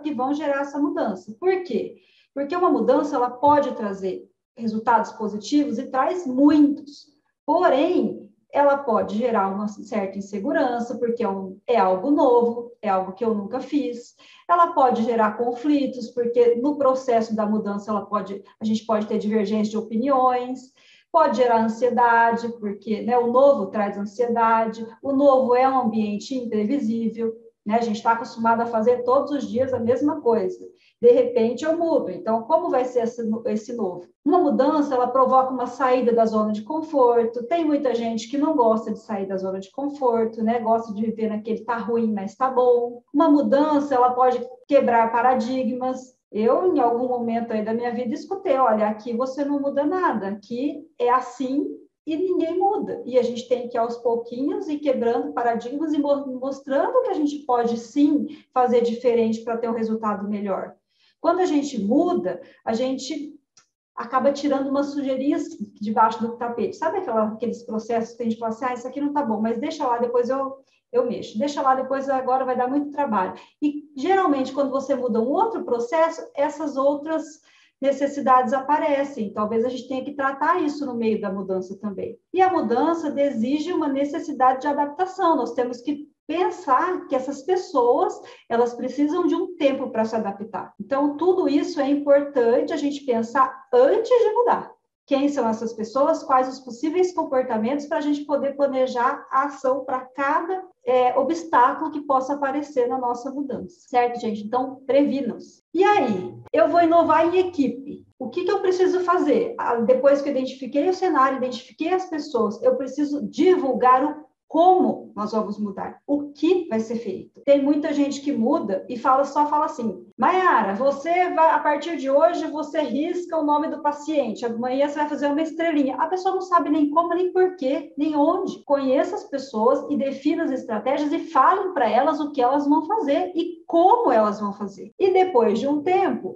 que vão gerar essa mudança. Por quê? Porque uma mudança, ela pode trazer resultados positivos e traz muitos. Porém, ela pode gerar uma certa insegurança, porque é algo novo, é algo que eu nunca fiz. Ela pode gerar conflitos, porque no processo da mudança a gente pode ter divergência de opiniões. Pode gerar ansiedade, porque, né, o novo traz ansiedade, o novo é um ambiente imprevisível, né? A gente está acostumado a fazer todos os dias a mesma coisa. De repente, eu mudo. Então, como vai ser esse novo? Uma mudança, ela provoca uma saída da zona de conforto. Tem muita gente que não gosta de sair da zona de conforto, né? Gosta de viver naquele tá ruim, mas tá bom. Uma mudança, ela pode quebrar paradigmas. Eu, em algum momento aí da minha vida, escutei, olha, aqui você não muda nada, aqui é assim e ninguém muda. E a gente tem que, aos pouquinhos, ir quebrando paradigmas e mostrando que a gente pode, sim, fazer diferente para ter um resultado melhor. Quando a gente muda, a gente acaba tirando umas sujeirinhas debaixo do tapete. Sabe aqueles processos que a gente fala assim, isso aqui não tá bom, mas deixa lá, depois eu mexo. Deixa lá, depois agora vai dar muito trabalho. E, geralmente, quando você muda um outro processo, essas outras necessidades aparecem. Talvez a gente tenha que tratar isso no meio da mudança também. E a mudança exige uma necessidade de adaptação. Nós temos que pensar que essas pessoas, elas precisam de um tempo para se adaptar. Então, tudo isso é importante a gente pensar antes de mudar. Quem são essas pessoas? Quais os possíveis comportamentos para a gente poder planejar a ação para cada obstáculo que possa aparecer na nossa mudança. Certo, gente? Então, previnam-se. E aí, eu vou inovar em equipe. O que eu preciso fazer? Depois que eu identifiquei o cenário, identifiquei as pessoas, eu preciso divulgar o como nós vamos mudar, o que vai ser feito. Tem muita gente que muda e só fala assim, Maiara, a partir de hoje, você risca o nome do paciente, amanhã você vai fazer uma estrelinha. A pessoa não sabe nem como, nem porquê, nem onde. Conheça as pessoas e defina as estratégias e falem para elas o que elas vão fazer e como elas vão fazer. E depois de um tempo,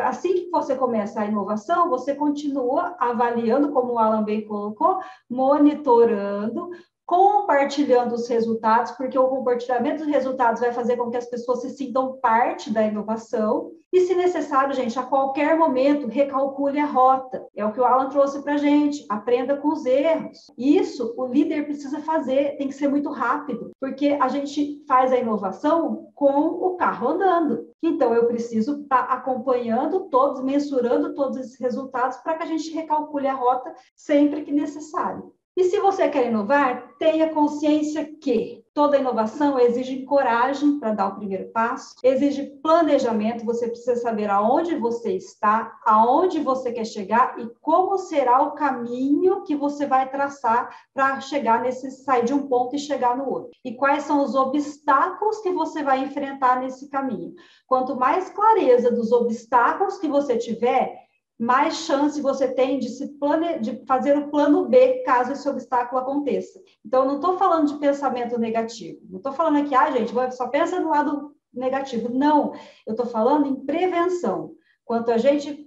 assim que você começa a inovação, você continua avaliando, como o Alan bem colocou, monitorando, compartilhando os resultados, porque o compartilhamento dos resultados vai fazer com que as pessoas se sintam parte da inovação. E, se necessário, gente, a qualquer momento, recalcule a rota. É o que o Alan trouxe para a gente. Aprenda com os erros. Isso o líder precisa fazer, tem que ser muito rápido, porque a gente faz a inovação com o carro andando. Então, eu preciso estar acompanhando todos, mensurando todos esses resultados para que a gente recalcule a rota sempre que necessário. E se você quer inovar, tenha consciência que toda inovação exige coragem para dar o primeiro passo, exige planejamento, você precisa saber aonde você está, aonde você quer chegar e como será o caminho que você vai traçar para sair de um ponto e chegar no outro. E quais são os obstáculos que você vai enfrentar nesse caminho. Quanto mais clareza dos obstáculos que você tiver, mais chance você tem de fazer o plano B, caso esse obstáculo aconteça. Então, eu não estou falando de pensamento negativo. Não estou falando aqui, gente, só pensa no lado negativo. Não, eu estou falando em prevenção. Quando a gente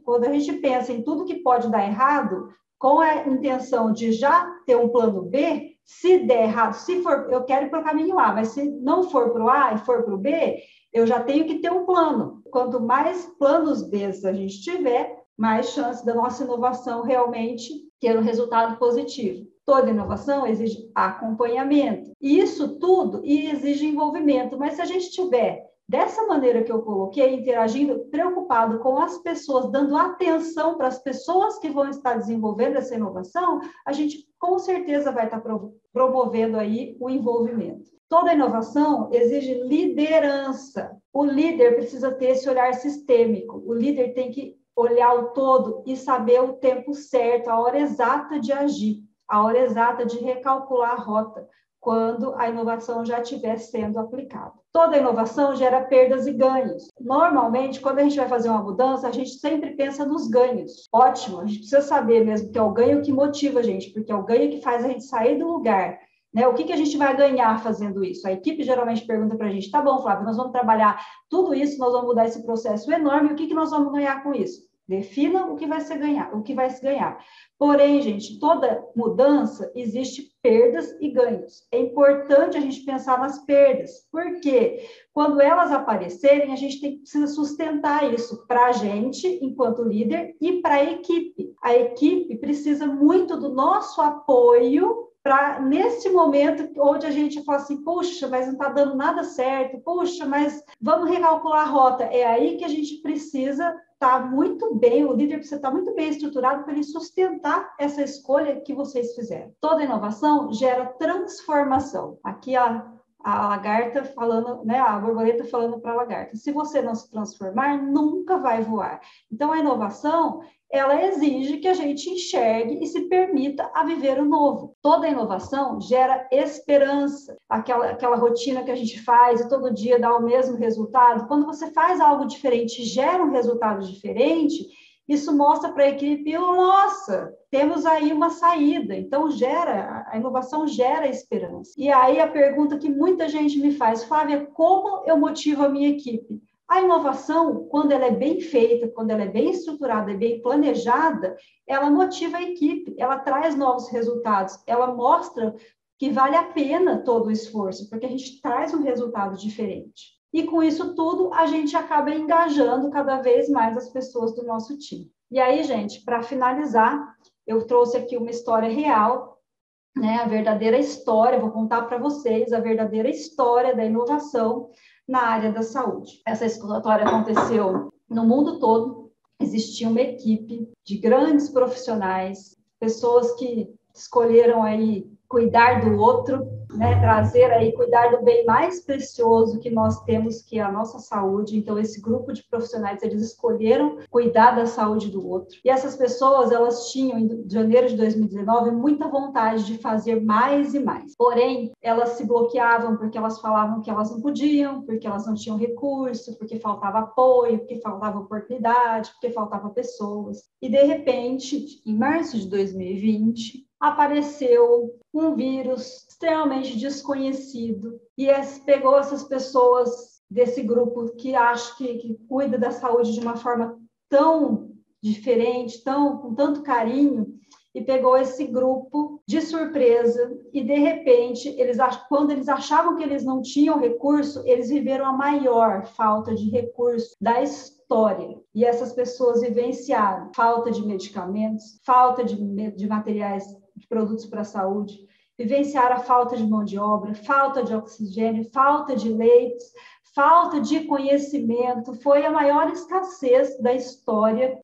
pensa em tudo que pode dar errado, com a intenção de já ter um plano B, se der errado, se for, eu quero ir para o caminho A, mas se não for para o A e for para o B, eu já tenho que ter um plano. Quanto mais planos B a gente tiver, mais chance da nossa inovação realmente ter um resultado positivo. Toda inovação exige acompanhamento. E isso tudo exige envolvimento. Mas se a gente tiver dessa maneira que eu coloquei, interagindo, preocupado com as pessoas, dando atenção para as pessoas que vão estar desenvolvendo essa inovação, a gente com certeza vai estar promovendo aí o envolvimento. Toda inovação exige liderança. O líder precisa ter esse olhar sistêmico. O líder tem que olhar o todo e saber o tempo certo, a hora exata de agir, a hora exata de recalcular a rota, quando a inovação já estiver sendo aplicada. Toda inovação gera perdas e ganhos. Normalmente, quando a gente vai fazer uma mudança, a gente sempre pensa nos ganhos. Ótimo, a gente precisa saber mesmo que é o ganho que motiva a gente, porque é o ganho que faz a gente sair do lugar. Né? O que a gente vai ganhar fazendo isso? A equipe geralmente pergunta para a gente, tá bom, Flávio, nós vamos trabalhar tudo isso, nós vamos mudar esse processo enorme, o que nós vamos ganhar com isso? Defina o que vai se ganhar. Porém, gente, toda mudança existe perdas e ganhos. É importante a gente pensar nas perdas, porque quando elas aparecerem, a gente precisa sustentar isso para a gente, enquanto líder, e para a equipe. A equipe precisa muito do nosso apoio para, nesse momento onde a gente fala assim, puxa, mas não está dando nada certo, puxa, mas vamos recalcular a rota. É aí que a gente precisa estar muito bem, o líder precisa estar muito bem estruturado para ele sustentar essa escolha que vocês fizeram. Toda inovação gera transformação. Aqui a lagarta falando, né, a borboleta falando para a lagarta, se você não se transformar, nunca vai voar. Então, a inovação, ela exige que a gente enxergue e se permita a viver o novo. Toda inovação gera esperança. Aquela rotina que a gente faz e todo dia dá o mesmo resultado. Quando você faz algo diferente, gera um resultado diferente, isso mostra para a equipe, nossa, temos aí uma saída. Então, a inovação gera esperança. E aí a pergunta que muita gente me faz, Flávia, como eu motivo a minha equipe? A inovação, quando ela é bem feita, quando ela é bem estruturada e bem planejada, ela motiva a equipe, ela traz novos resultados, ela mostra que vale a pena todo o esforço, porque a gente traz um resultado diferente. E com isso tudo, a gente acaba engajando cada vez mais as pessoas do nosso time. E aí, gente, para finalizar, eu trouxe aqui uma história real, né, a verdadeira história, vou contar para vocês a verdadeira história da inovação na área da saúde. Essa história aconteceu no mundo todo, existia uma equipe de grandes profissionais, pessoas que escolheram aí cuidar do outro, né, trazer aí, cuidar do bem mais precioso que nós temos, que é a nossa saúde. Então, esse grupo de profissionais, eles escolheram cuidar da saúde do outro. E essas pessoas, elas tinham, em janeiro de 2019, muita vontade de fazer mais e mais. Porém, elas se bloqueavam porque elas falavam que elas não podiam, porque elas não tinham recurso, porque faltava apoio, porque faltava oportunidade, porque faltava pessoas. E, de repente, em março de 2020, apareceu um vírus extremamente desconhecido e pegou essas pessoas desse grupo que acho que cuida da saúde de uma forma tão diferente, com tanto carinho, e pegou esse grupo de surpresa e, de repente, quando eles achavam que eles não tinham recurso, eles viveram a maior falta de recurso da história. E essas pessoas vivenciaram falta de medicamentos, falta de materiais, de produtos para a saúde, vivenciaram a falta de mão de obra, falta de oxigênio, falta de leitos, falta de conhecimento. Foi a maior escassez da história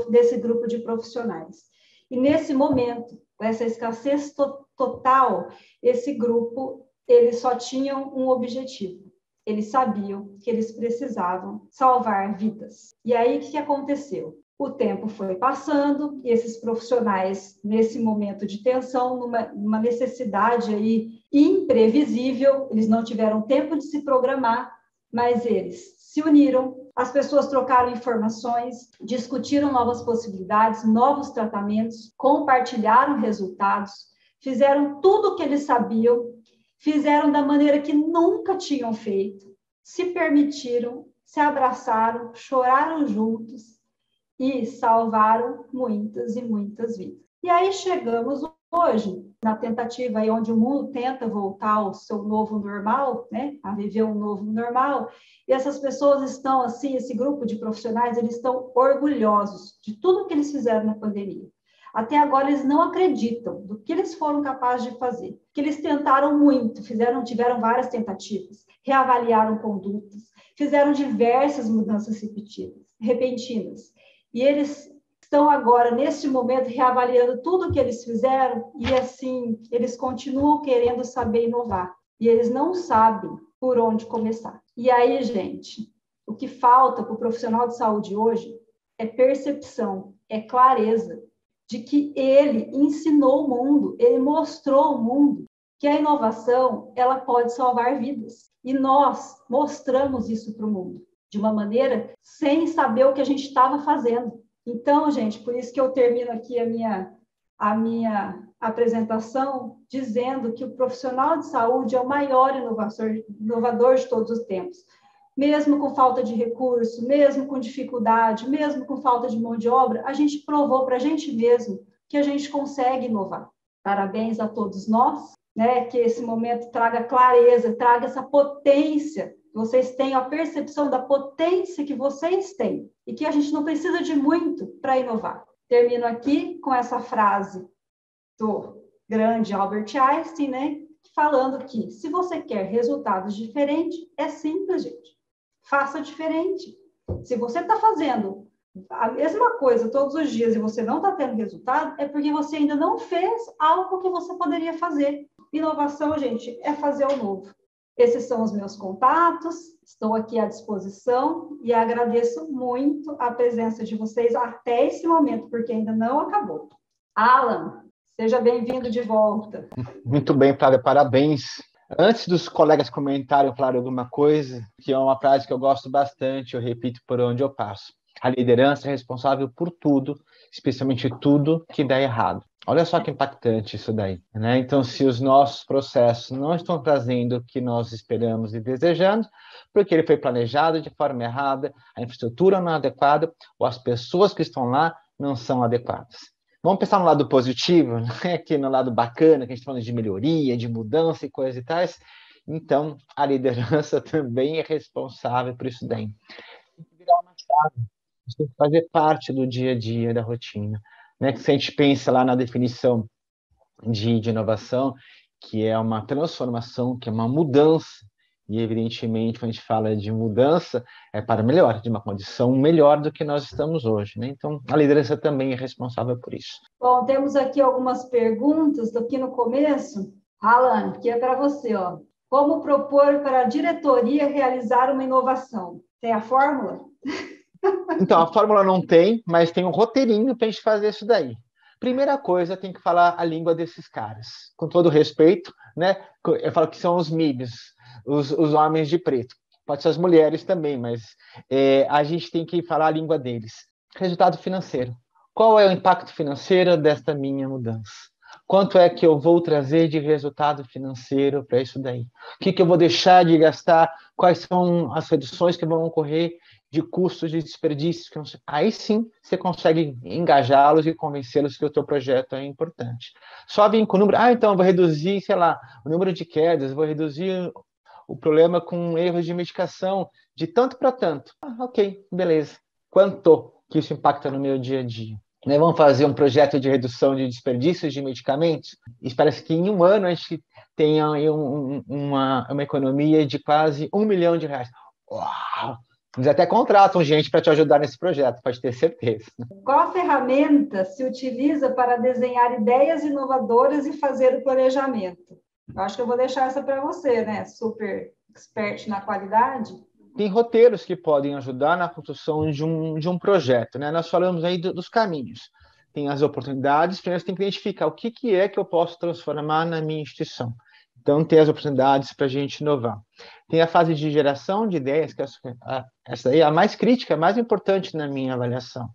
desse grupo de profissionais. E nesse momento, essa escassez total, esse grupo, eles só tinham um objetivo. Eles sabiam que eles precisavam salvar vidas. E aí, o que aconteceu? O tempo foi passando e esses profissionais, nesse momento de tensão, numa necessidade aí imprevisível, eles não tiveram tempo de se programar, mas eles se uniram, as pessoas trocaram informações, discutiram novas possibilidades, novos tratamentos, compartilharam resultados, fizeram tudo o que eles sabiam, fizeram da maneira que nunca tinham feito, se permitiram, se abraçaram, choraram juntos e salvaram muitas e muitas vidas. E aí chegamos hoje, na tentativa aí onde o mundo tenta voltar ao seu novo normal, né, a viver um novo normal, e essas pessoas estão assim, esse grupo de profissionais, eles estão orgulhosos de tudo que eles fizeram na pandemia. Até agora eles não acreditam do que eles foram capazes de fazer, que eles tentaram muito, tiveram várias tentativas, reavaliaram condutas, fizeram diversas mudanças repentinas. E eles estão agora, neste momento, reavaliando tudo o que eles fizeram e, assim, eles continuam querendo saber inovar. E eles não sabem por onde começar. E aí, gente, o que falta para o profissional de saúde hoje é percepção, é clareza de que ele ensinou o mundo, ele mostrou ao mundo que a inovação ela pode salvar vidas. E nós mostramos isso para o mundo, de uma maneira sem saber o que a gente estava fazendo. Então, gente, por isso que eu termino aqui a minha apresentação dizendo que o profissional de saúde é o maior inovador de todos os tempos. Mesmo com falta de recurso, mesmo com dificuldade, mesmo com falta de mão de obra, a gente provou para a gente mesmo que a gente consegue inovar. Parabéns a todos nós, né? Que esse momento traga clareza, traga essa potência. Vocês tenham a percepção da potência que vocês têm e que a gente não precisa de muito para inovar. Termino aqui com essa frase do grande Albert Einstein, né? Falando que se você quer resultados diferentes, é simples, gente. Faça diferente. Se você está fazendo a mesma coisa todos os dias e você não está tendo resultado, é porque você ainda não fez algo que você poderia fazer. Inovação, gente, é fazer o novo. Esses são os meus contatos, estou aqui à disposição e agradeço muito a presença de vocês até esse momento, porque ainda não acabou. Alan, seja bem-vindo de volta. Muito bem, Flávia, parabéns. Antes dos colegas comentarem, falar alguma coisa, que é uma frase que eu gosto bastante, eu repito por onde eu passo. A liderança é responsável por tudo, especialmente tudo que dá errado. Olha só que impactante isso daí, né? Então, se os nossos processos não estão trazendo o que nós esperamos e desejamos, porque ele foi planejado de forma errada, a infraestrutura não é adequada, ou as pessoas que estão lá não são adequadas. Vamos pensar no lado positivo, né? Aqui no lado bacana, que a gente está falando de melhoria, de mudança e coisas e tais. Então, a liderança também é responsável por isso daí. Tem que virar uma chave, a gente tem que fazer parte do dia a dia, da rotina. Né? Se a gente pensa lá na definição de inovação, que é uma transformação, que é uma mudança, e evidentemente, quando a gente fala de mudança, é para melhor, de uma condição melhor do que nós estamos hoje, né? Então, a liderança também é responsável por isso. Bom, temos aqui algumas perguntas aqui no começo. Alan, que é para você, ó. Como propor para a diretoria realizar uma inovação? Tem a fórmula? Então, a fórmula não tem, mas tem um roteirinho para a gente fazer isso daí. Primeira coisa, tem que falar a língua desses caras. Com todo respeito, né? Eu falo que são os MIBs, os homens de preto. Pode ser as mulheres também, mas a gente tem que falar a língua deles. Resultado financeiro. Qual é o impacto financeiro desta minha mudança? Quanto é que eu vou trazer de resultado financeiro para isso daí? O que eu vou deixar de gastar? Quais são as reduções que vão ocorrer de custos de desperdício? Aí sim você consegue engajá-los e convencê-los que o teu projeto é importante. Só vir com o número, então eu vou reduzir, sei lá, o número de quedas, vou reduzir o problema com erros de medicação de tanto para tanto. Ok, beleza. Quanto que isso impacta no meu dia a dia? Né, vamos fazer um projeto de redução de desperdícios de medicamentos? E parece que em um ano a gente tenha uma economia de quase R$1 milhão. Uau! Eles até contratam gente para te ajudar nesse projeto, pode ter certeza. Qual ferramenta se utiliza para desenhar ideias inovadoras e fazer o planejamento? Eu acho que eu vou deixar essa para você, né? Super expert na qualidade. Tem roteiros que podem ajudar na construção de um projeto, né? Nós falamos aí dos caminhos. Tem as oportunidades, primeiro você tem que identificar o que é que eu posso transformar na minha instituição. Então, tem as oportunidades para a gente inovar. Tem a fase de geração de ideias, que essa aí é a mais crítica, a mais importante na minha avaliação.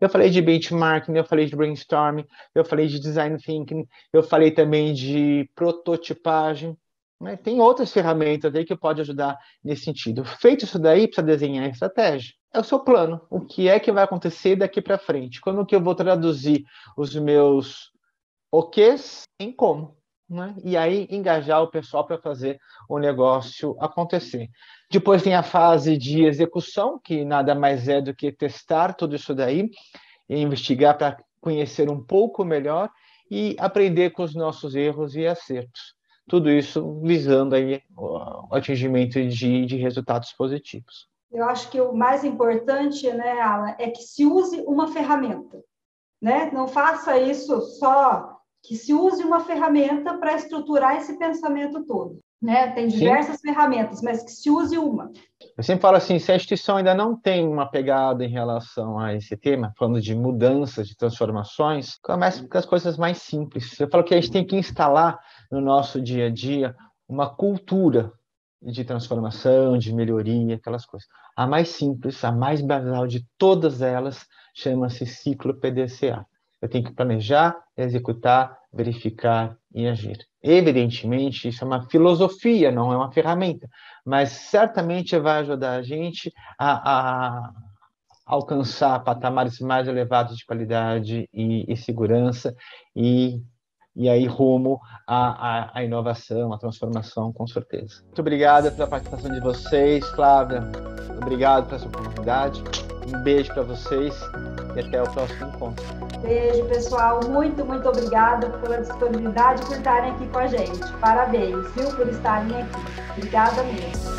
Eu falei de benchmarking, eu falei de brainstorming, eu falei de design thinking, eu falei também de prototipagem. Né? Tem outras ferramentas aí que pode ajudar nesse sentido. Feito isso daí, precisa desenhar a estratégia. É o seu plano. O que é que vai acontecer daqui para frente? Como que eu vou traduzir os meus ok's em como? Né? E aí engajar o pessoal para fazer o negócio acontecer. Depois tem a fase de execução, que nada mais é do que testar tudo isso daí e investigar para conhecer um pouco melhor e aprender com os nossos erros e acertos. Tudo isso visando aí o atingimento de resultados positivos. Eu acho que o mais importante, né, Alan, é que se use uma ferramenta, né? Não faça isso só, que se use uma ferramenta para estruturar esse pensamento todo, né? Tem diversas ferramentas, mas que se use uma. Eu sempre falo assim, se a instituição ainda não tem uma pegada em relação a esse tema, falando de mudanças, de transformações, comece com as coisas mais simples. Eu falo que a gente tem que instalar no nosso dia a dia uma cultura de transformação, de melhoria, aquelas coisas. A mais simples, a mais basal de todas elas, chama-se ciclo PDCA. Eu tenho que planejar, executar, verificar e agir. Evidentemente, isso é uma filosofia, não é uma ferramenta, mas certamente vai ajudar a gente a alcançar patamares mais elevados de qualidade e segurança e aí rumo à inovação, à transformação, com certeza. Muito obrigado pela participação de vocês, Flávia. Obrigado pela sua oportunidade. Um beijo para vocês e até o próximo encontro. Beijo, pessoal. Muito, muito obrigada pela disponibilidade e por estarem aqui com a gente. Parabéns, viu, por estarem aqui. Obrigada mesmo.